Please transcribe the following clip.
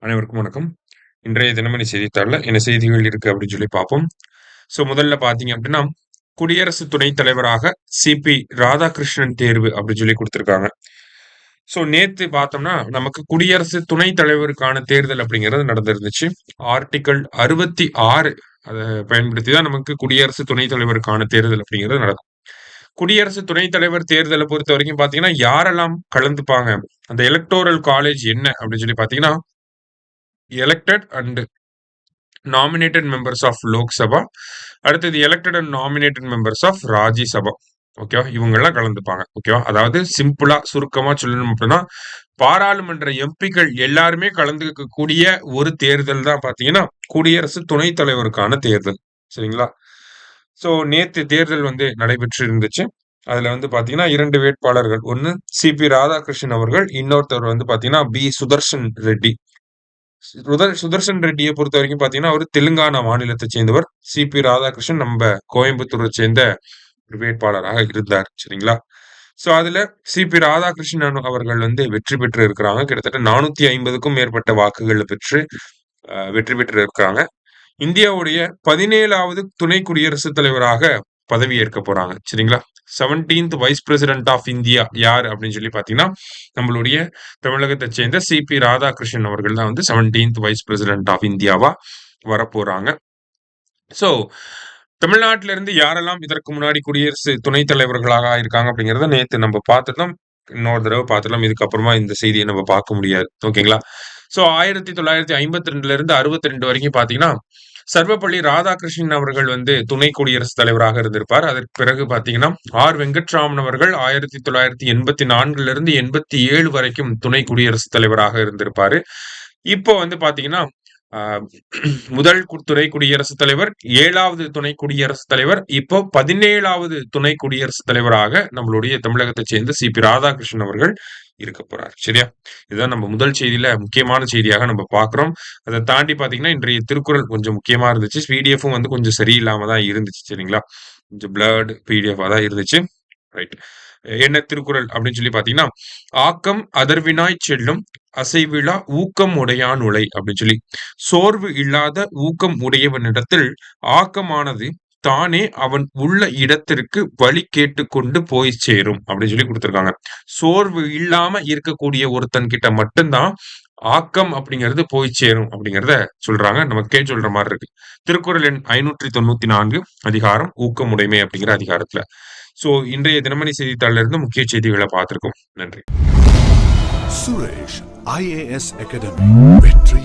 அனைவருக்கும் வணக்கம். இன்றைய தினமணி செய்தித்தாள்ல என்ன செய்திகள் இருக்கு அப்படின்னு சொல்லி பார்ப்போம். முதல்ல பார்த்தீங்க அப்படின்னா, குடியரசு துணைத் தலைவராக சிபி ராதாகிருஷ்ணன் தேர்வு அப்படின்னு சொல்லி குடுத்திருக்காங்க. நேத்து பார்த்தோம்னா, நமக்கு குடியரசு துணைத் தலைவருக்கான தேர்தல் அப்படிங்கிறது நடந்திருந்துச்சு. ஆர்டிக்கிள் 66 அத பயன்படுத்தி தான் நமக்கு குடியரசு துணைத் தலைவருக்கான தேர்தல் அப்படிங்கிறது நடக்கும். குடியரசு துணைத் தலைவர் தேர்தல பொறுத்தவரைக்கும் பார்த்தீங்கன்னா, யாரெல்லாம் கலந்துப்பாங்க? அந்த எலக்டோரல் காலேஜ் என்ன அப்படின்னு சொல்லி பார்த்தீங்கன்னா, elected and nominated members of Lok Sabha, அடுத்தது elected and nominated members of Rajya Sabha. ஓகேவா? இவங்கெல்லாம் கலந்துப்பாங்க. ஓகேவா? அதாவது சிம்பிளா சுருக்கமா சொல்லணும் அப்படின்னா, பாராளுமன்ற எம்பிக்கள் எல்லாருமே கலந்துக்கக்கூடிய ஒரு தேர்தல் தான் பார்த்தீங்கன்னா, குடியரசு துணைத் தலைவருக்கான தேர்தல். சரிங்களா? நேத்து தேர்தல் வந்து நடைபெற்று இருந்துச்சு. அதுல வந்து பார்த்தீங்கன்னா 2 வேட்பாளர்கள். ஒண்ணு சிபி ராதாகிருஷ்ணன் அவர்கள், இன்னொருத்தவர் வந்து பார்த்தீங்கன்னா சுதர்ஷன் ரெட்டி. சுதர்ஷன் ரெட்டியை பொறுத்த வரைக்கும் பாத்தீங்கன்னா அவர் தெலுங்கானா மாநிலத்தை சேர்ந்தவர். சிபி ராதாகிருஷ்ணன் நம்ம கோயம்புத்தூரை சேர்ந்த ஒரு வேட்பாளராக இருந்தார். சரிங்களா? அதுல சிபி ராதாகிருஷ்ணன் அவர்கள் வந்து வெற்றி பெற்று இருக்கிறாங்க. கிட்டத்தட்ட 450க்கும் மேற்பட்ட வாக்குகளை பெற்று வெற்றி பெற்று இருக்காங்க. இந்தியாவுடைய 17வது துணை குடியரசுத் தலைவராக பதவி ஏற்க போறாங்க. சரிங்களா? 17th vice president of India யார் அப்படின்னு சொல்லி பாத்தீங்கன்னா, நம்மளுடைய தமிழகத்தை சேர்ந்த சிபி ராதாகிருஷ்ணன் அவர்கள் தான் வந்து 17th வைஸ் பிரசிடென்ட் ஆஃப் இந்தியாவா வரப்போறாங்க. சோ தமிழ்நாட்டில இருந்து யாரெல்லாம் இதற்கு முன்னாடி குடியரசு துணைத் தலைவர்களாக இருக்காங்க அப்படிங்கறத நேத்து நம்ம பார்த்துட்டோம். இன்னொரு தடவை பார்த்துடலாம். இதுக்கப்புறமா இந்த செய்தியை நம்ம பார்க்க முடியாது. ஓகேங்களா? 1952ல இருந்து 62 வரைக்கும் பாத்தீங்கன்னா, சர்வப்பள்ளி ராதாகிருஷ்ணன் அவர்கள் வந்து துணை குடியரசுத் தலைவராக இருந்திருப்பார். அதற்கு பிறகு பாத்தீங்கன்னா, ஆர் வெங்கட்ராமன் அவர்கள் 1984ல இருந்து 87 வரைக்கும் துணை குடியரசுத் தலைவராக இருந்திருப்பாரு. இப்போ வந்து பாத்தீங்கன்னா, ஆ முதல் துணை குடியரசுத் தலைவர், 7வது துணை குடியரசுத் தலைவர், இப்போ 17வது துணை குடியரசுத் தலைவராக நம்மளுடைய தமிழகத்தைச் சேர்ந்த சிபி ராதாகிருஷ்ணன் அவர்கள் இருக்க போறார். சரியா? இதுதான் நம்ம முதல் செய்தியில முக்கியமான செய்தியாக நம்ம பார்க்கிறோம். அதை தாண்டி பாத்தீங்கன்னா, இன்றைய திருக்குறள் கொஞ்சம் முக்கியமா இருந்துச்சு. பிடிஎஃப்பும் வந்து கொஞ்சம் சரியில்லாம தான் இருந்துச்சு. சரிங்களா? கொஞ்சம் பிளர்டு பிடிஎஃபா தான் இருந்துச்சு. ரைட். என்ன திருக்குறள் அப்படின்னு சொல்லி பாத்தீங்கன்னா, ஆக்கம் அதர்வினாய் செல்லும் அசைவிழா ஊக்கம் உடையான் உலை அப்படின்னு சொல்லி, சோர்வு இல்லாத ஊக்கம் உடையவனிடத்தில் ஆக்கமானது தானே அவன் உள்ள இடத்திற்கு வழி கேட்டுக்கொண்டு போய் சேரும் அப்படின்னு சொல்லி கொடுத்திருக்காங்க. சோர்வு இல்லாம இருக்கக்கூடிய ஒருத்தன் கிட்ட மட்டும்தான் ஆக்கம் அப்படிங்கிறது போய் சேரும் அப்படிங்கிறத சொல்றாங்க. நமக்கே சொல்ற மாதிரி இருக்கு. திருக்குறள் எண் 594 அதிகாரம் ஊக்கம் உடைமை அப்படிங்கிற அதிகாரத்துல. இன்றைய தினமணி செய்தித்தாள்ல இருந்து முக்கிய செய்திகளை பார்த்திருக்கோம். நன்றி. சுரேஷ் IAS அகாடமி வெற்றி